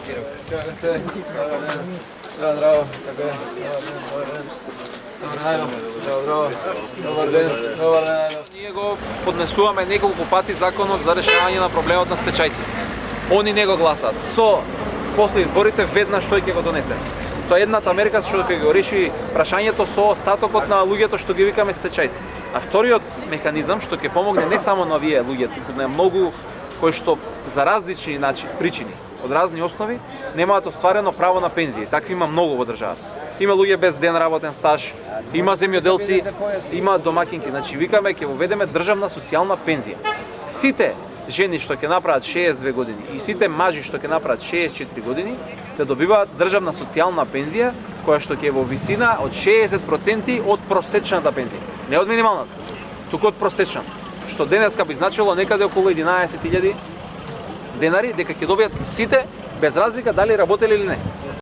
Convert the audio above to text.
Како сте? Здраво, како е? Добар ден. Ние го поднесуваме неколку пати законот за решавање на проблемот на стечајци. Они не го гласаат. После изборите веднаш тој ќе го донесе. Тоа е едната мерка што ќе го реши прашањето со остатокот на луѓето што ги викаме стечајци. А вториот механизам што ќе помогне не само на овие луѓе, туку на многу кои што за различни причини, од разни основи, немаат остварено право на пензија. Такви има многу во државата. Има луѓе без ден работен стаж, има земјоделци, има домакинки. Значи викаме ќе воведеме државна социјална пензија. Сите жени што ќе направат 62 години и сите мажи што ќе направат 64 години, те добиваат државна социјална пензија која што ќе е во висина од 60% од просечната пензија. Не од минималната, туку од просечната. Што денеска би значило некаде околу 11.000 денари дека ќе добијат сите без разлика дали работеле или не.